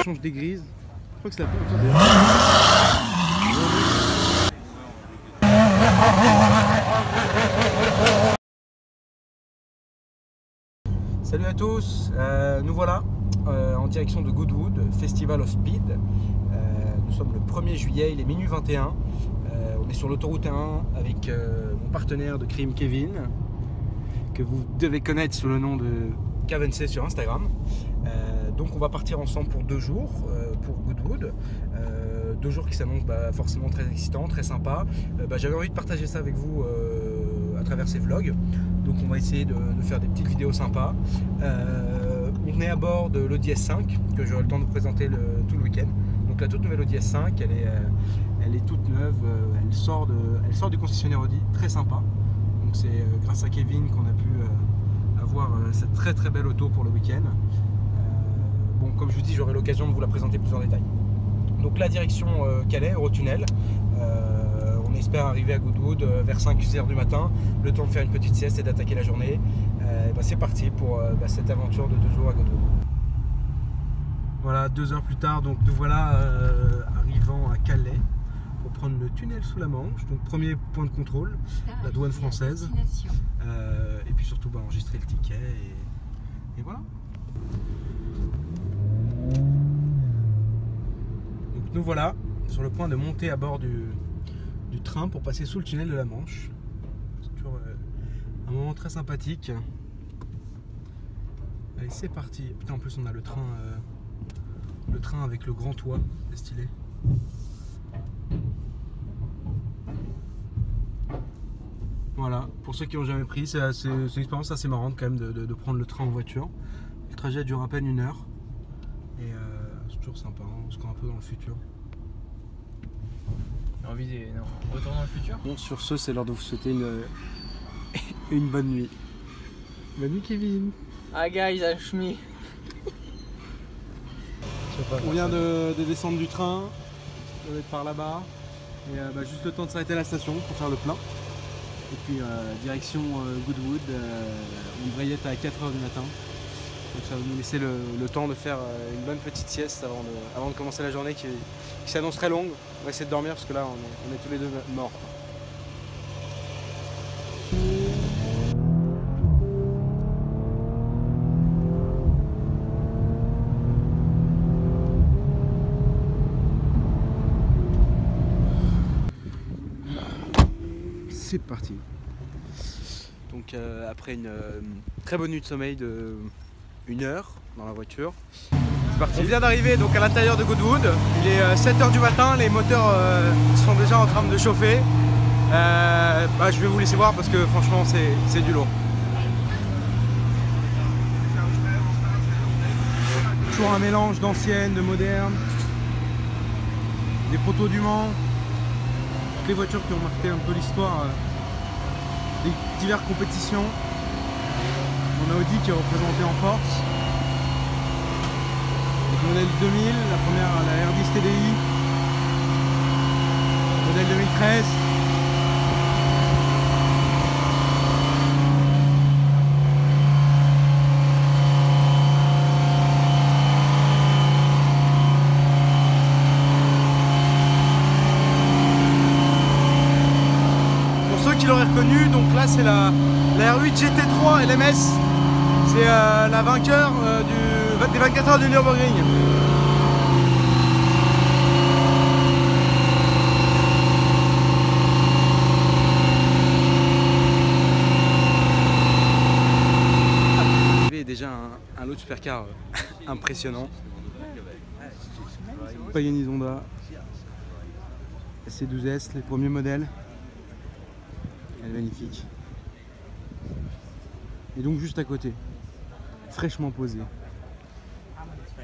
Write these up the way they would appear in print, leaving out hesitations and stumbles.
change des grises. Je crois que c'est la première fois d'ailleurs. Salut à tous, nous voilà en direction de Goodwood, Festival of Speed. Nous sommes le 1er juillet, il est minuit 21. On est sur l'autoroute 1 avec mon partenaire de crime Kevin, que vous devez connaître sous le nom de KVNC sur Instagram. Donc on va partir ensemble pour 2 jours pour Goodwood. 2 jours qui s'annoncent forcément très excitants, très sympas. J'avais envie de partager ça avec vous à travers ces vlogs. Donc on va essayer de faire des petites vidéos sympas. On est à bord de l'Audi S5 que j'aurai le temps de présenter tout le week-end. Donc la toute nouvelle Audi S5, elle est toute neuve, elle sort du concessionnaire Audi, très sympa. Donc c'est grâce à Kevin qu'on a pu avoir cette très très belle auto pour le week-end. Bon, comme je vous dis, j'aurai l'occasion de vous la présenter plus en détail. Donc la direction Calais, Eurotunnel. On espère arriver à Goodwood vers 5h du matin, le temps de faire une petite sieste et d'attaquer la journée. C'est parti pour cette aventure de 2 jours à Goodwood. Voilà, 2 heures plus tard, donc nous voilà arrivant à Calais pour prendre le tunnel sous la Manche. Donc premier point de contrôle, la douane française. Et puis surtout enregistrer le ticket et voilà. Donc nous voilà sur le point de monter à bord du train pour passer sous le tunnel de la Manche. C'est toujours un moment très sympathique. Allez, c'est parti. Putain, en plus on a le train avec le grand toit, c'est stylé. Voilà, pour ceux qui n'ont jamais pris, c'est une expérience assez marrante quand même de prendre le train en voiture. Le trajet dure à peine 1 heure et c'est toujours sympa, on se croit un peu dans le futur. Retour dans le futur. Bon, sur ce, c'est l'heure de vous souhaiter une bonne nuit. Bonne nuit, Kevin. Ah guys, I'm me. On vient de descendre du train, on va être par là-bas. Et juste le temps de s'arrêter à la station pour faire le plein. Et puis direction Goodwood, on devrait y être à 4h du matin. Donc ça va nous laisser le temps de faire une bonne petite sieste avant de commencer la journée qui s'annonce très longue. On va essayer de dormir parce que là on est tous les deux morts. C'est parti. Donc après une très bonne nuit de sommeil de 1 heure dans la voiture, c'est parti. On vient d'arriver donc à l'intérieur de Goodwood. Il est 7h du matin, les moteurs sont déjà en train de chauffer. Je vais vous laisser voir parce que franchement c'est du lourd. Toujours un mélange d'anciennes, de modernes, des protos du Mans. Les voitures qui ont marqué un peu l'histoire des diverses compétitions. On a Audi qui est représenté en force. Donc, le modèle 2000, la première la R10 TDI, modèle 2013. Qui l'auraient reconnu, donc là c'est la R8 GT3 LMS, c'est la vainqueur des 24 heures du Nürburgring. Il y a déjà un lot de supercars impressionnant. Pagani Zonda, C12S, les premiers modèles. Elle est magnifique. Et donc juste à côté, fraîchement posée,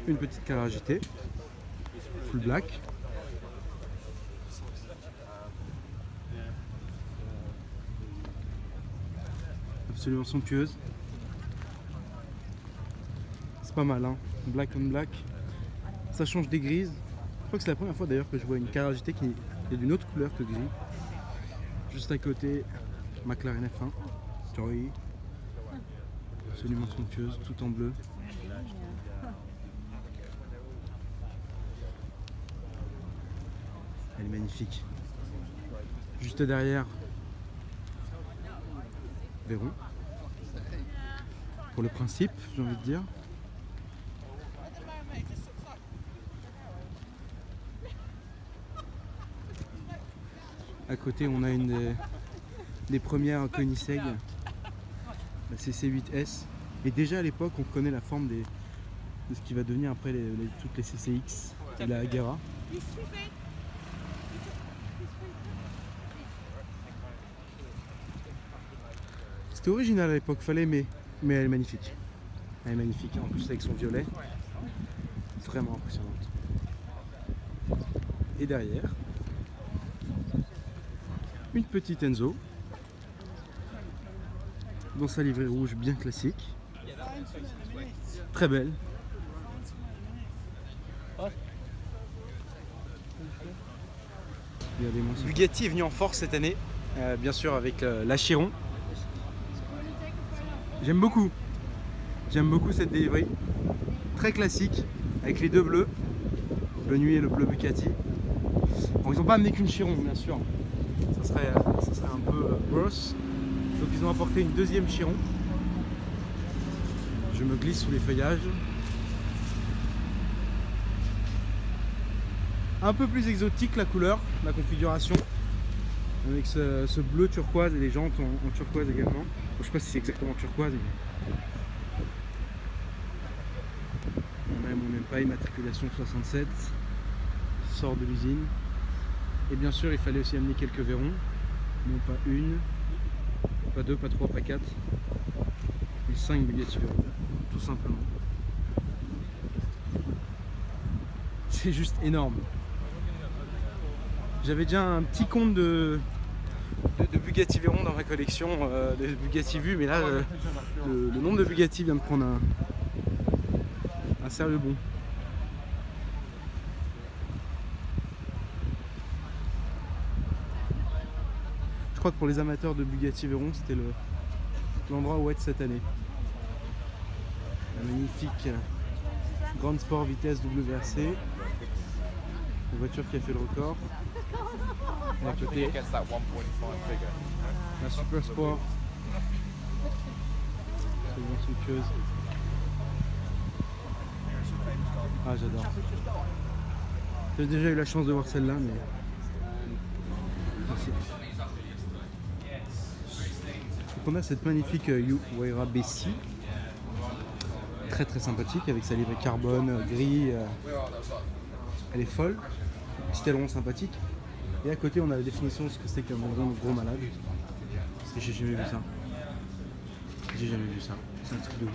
une petite Carrera GT, full black. Absolument somptueuse. C'est pas mal, hein, black on black. Ça change des grises. Je crois que c'est la première fois d'ailleurs que je vois une Carrera GT qui est d'une autre couleur que gris. Juste à côté, McLaren F1, Joy, absolument somptueuse, tout en bleu. Elle est magnifique. Juste derrière, Veyron. Pour le principe, j'ai envie de dire. À côté, on a une des premières Koenigsegg, la CC8S. Et déjà à l'époque, on connaît la forme de ce qui va devenir après toutes les CCX et la Agera. C'était original à l'époque, fallait aimer, mais elle est magnifique. Elle est magnifique, en plus avec son violet. Vraiment impressionnante. Et derrière, une petite Enzo dans sa livrée rouge bien classique, très belle. Bugatti est venu en force cette année, bien sûr avec l'Achiron. J'aime beaucoup cette délivrée, très classique avec les deux bleus, le nuit et le bleu Bugatti. Bon, ils n'ont pas amené qu'une Chiron bien sûr. Ça serait un peu gross. Donc ils ont apporté une deuxième Chiron. Je me glisse sous les feuillages. Un peu plus exotique la couleur, la configuration. Avec ce bleu turquoise et les jantes en turquoise également. Bon, je ne sais pas si c'est exactement turquoise. Mais... on a mon Empire, matriculation 67. Sort de l'usine. Et bien sûr, il fallait aussi amener quelques verrons. Non pas une, pas deux, pas trois, pas quatre. Mais 5 Bugatti Veyron, tout simplement. C'est juste énorme. J'avais déjà un petit compte de Bugatti Veyron dans ma collection, de Bugatti Vue, mais là, le nombre de Bugatti vient de prendre un sérieux bond. Je crois que pour les amateurs de Bugatti Veyron, c'était l'endroit où être cette année. La magnifique Grande Sport vitesse WRC, la voiture qui a fait le record. Et à côté, la Super Sport, absolument somptueuse. Ah, j'adore. J'ai déjà eu la chance de voir celle-là, mais merci. Donc on a cette magnifique Huayra BC, très très sympathique avec sa livrée carbone, gris, elle est folle, petit aileron sympathique. Et à côté on a la définition de ce que c'est qu'un gros malade. Et j'ai jamais vu ça. J'ai jamais vu ça. C'est un truc de ouf.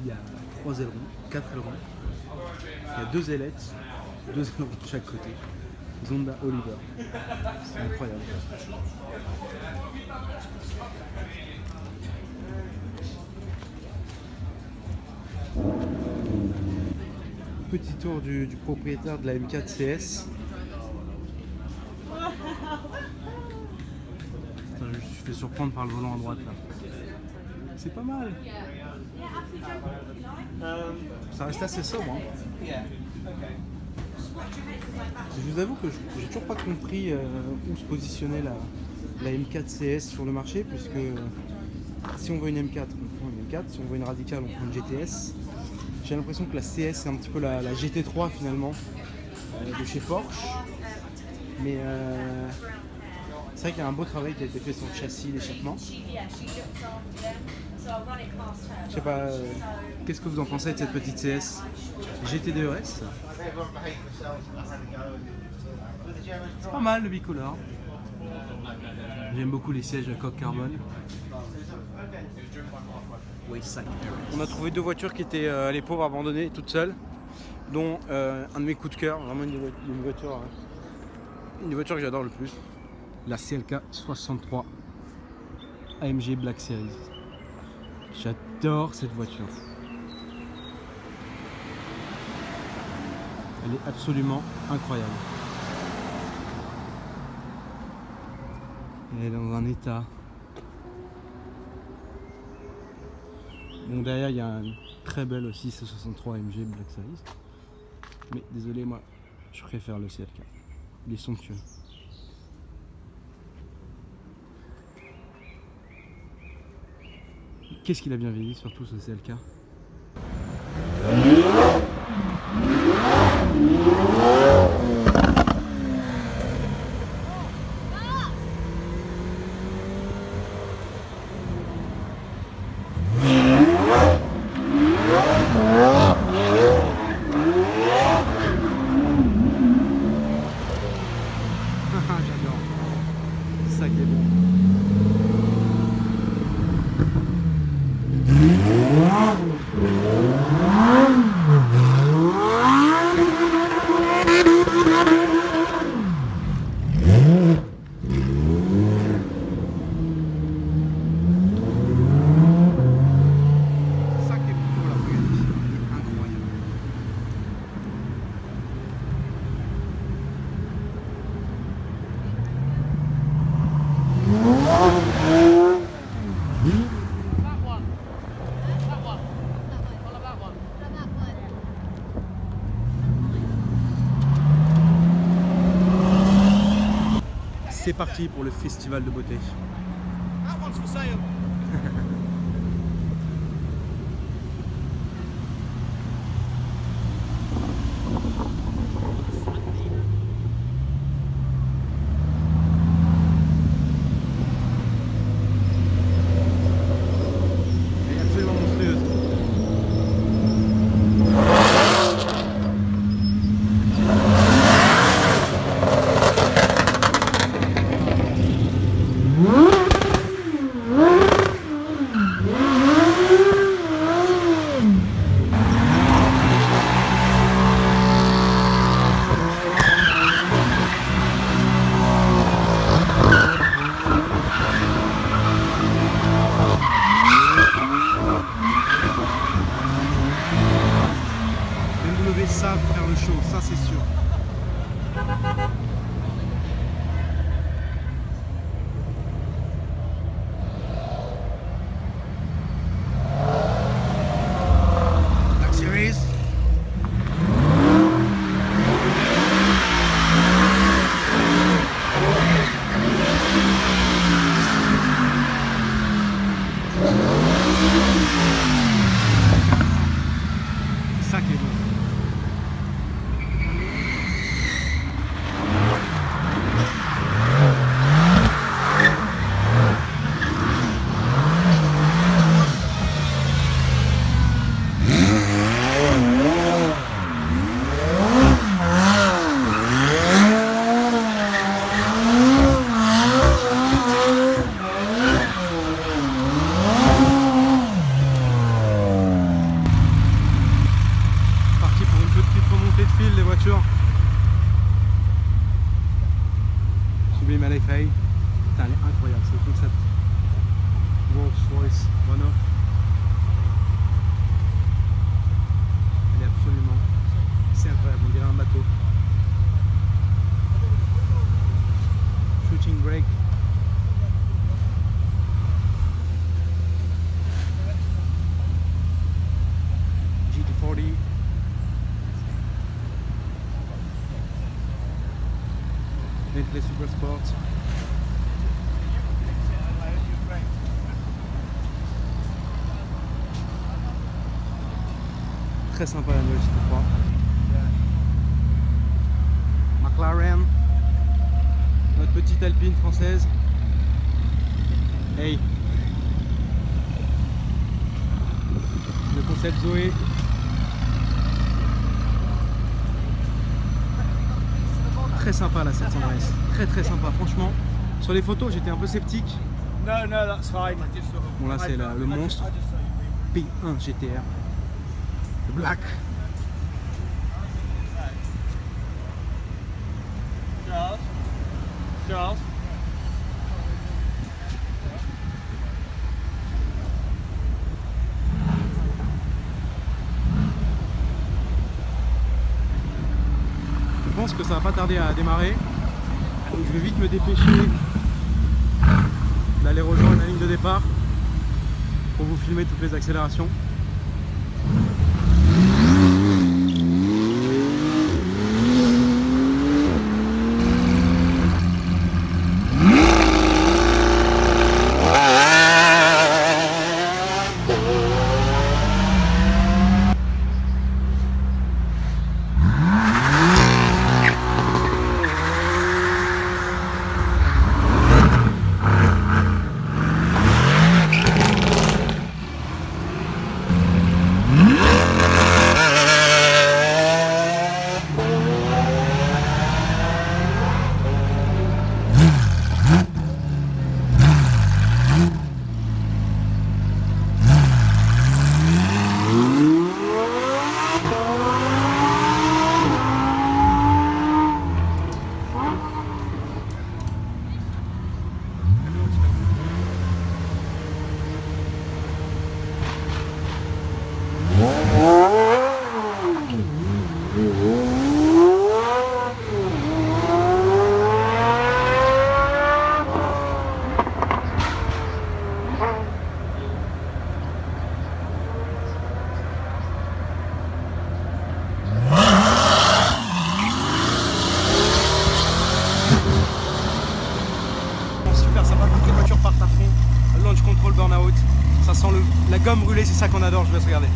Il y a 3 ailerons, 4 ailerons. Il y a 2 ailettes, 2 ailerons de chaque côté. Zonda Oliver. C'est incroyable. Petit tour du propriétaire de la M4 CS. Putain, je me suis fait surprendre par le volant à droite là. C'est pas mal. Ça reste assez sobre. Hein. Je vous avoue que j'ai toujours pas compris où se positionnait la M4 CS sur le marché, puisque si on veut une M4, on prend une M4, si on veut une radicale, on prend une GTS. J'ai l'impression que la CS c'est un petit peu la GT3 finalement de chez Porsche, mais c'est vrai qu'il y a un beau travail qui a été fait sur le châssis, l'échappement. Je sais pas, qu'est-ce que vous en pensez de cette petite CS GT2RS? C'est pas mal le bicolore. J'aime beaucoup les sièges à coque carbone. On a trouvé 2 voitures qui étaient les pauvres abandonnées toutes seules, dont un de mes coups de cœur, vraiment une voiture que j'adore le plus, la CLK 63 AMG Black Series. J'adore cette voiture. Elle est absolument incroyable. Elle est dans un état. Bon, derrière il y a une très belle aussi C63 AMG Black Series. Mais désolé, moi je préfère le CLK. Il est somptueux. Qu'est-ce qu'il a bien vieilli, surtout ce CLK. J'adore. C'est ça qui est bon. C'est ça qui est plutôt la Bugatti. Incroyable. C'est parti pour le festival de beauté. Elle est absolument monstrueuse. BMW savent faire le show, ça c'est sûr. Black Series. C'est ça qui est bon. Parti pour une petite remontée de fil des voitures. Sublime LFA. Putain, elle est incroyable, c'est le concept. Rolls-Royce Renault. Elle est absolument... C'est incroyable, on dirait un bateau. Shooting brake. GT40. Bentley Super Sport. Très sympa la nouvelle GT3. McLaren. Notre petite Alpine française. Hey. Le concept Zoé. Très sympa la 700S, très sympa franchement. Sur les photos j'étais un peu sceptique. No, that's fine. Bon là c'est le monstre P1 GTR. Le black. Charles. Je pense que ça va pas tarder à démarrer. Donc je vais vite me dépêcher d'aller rejoindre la ligne de départ pour vous filmer toutes les accélérations. La gomme brûlée, c'est ça qu'on adore, je vous laisse regarder.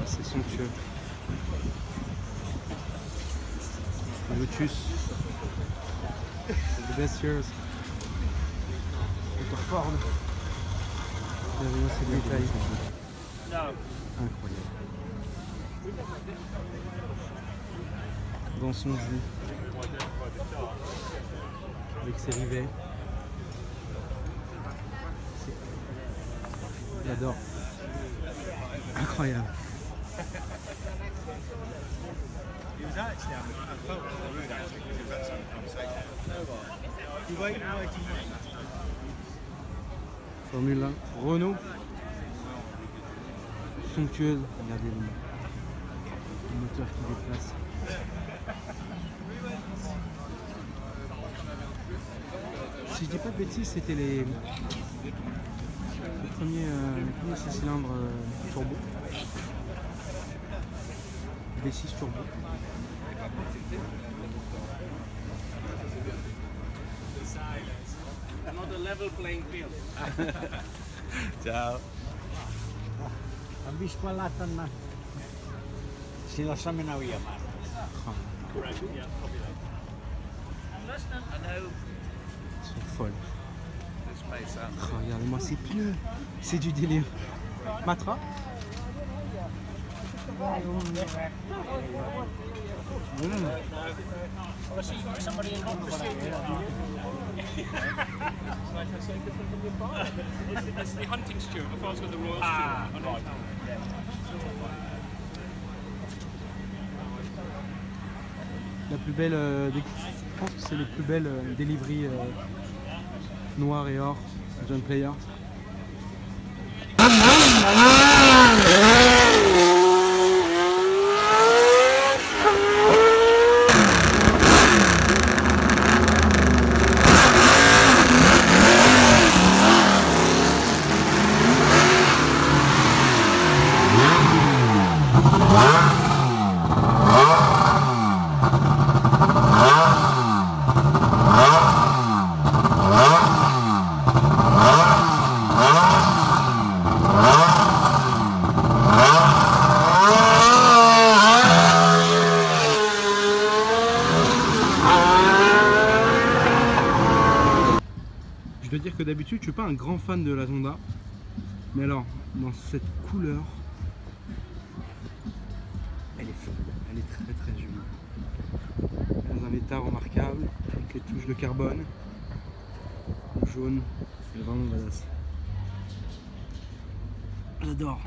C'est somptueux. Lotus. The best years. Encore Ford. Regardez-moi ces détails. Incroyable. Dans son jus. Avec ses rivets. J'adore. Incroyable. He was actually having a photo on the road actually because he was actually having a conversation. You waiting 90 minutes? Formule 1. Renault. Somptueuse. Regardez le moteur qui déplace. Si je dis pas de bêtises, c'était les premiers 6 cylindres turbo. V6 turbo. Not a level playing field. Ciao. Am vist quell'altra si lasciamo una via ma Correct, yeah, copy that. Listen, I know Ils sont folles. this place out. Oh, regardez-moi ces pneus. C'est du délire. Matra. I see you've got somebody in hot pursuit. It's the hunting steward. I thought I was got the royal steward. Right. La plus belle je pense que c'est les plus belles deliveries noir et or John Player. Je dois dire que d'habitude je suis pas un grand fan de la Zonda, mais alors dans cette couleur, elle est folle, elle est très très jolie. Dans un état remarquable, avec les touches de carbone, le jaune, c'est vraiment badass. J'adore.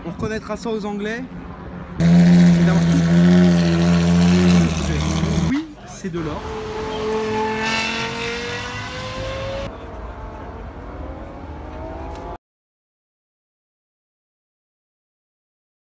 On reconnaîtra ça aux Anglais. Oui, c'est de l'or.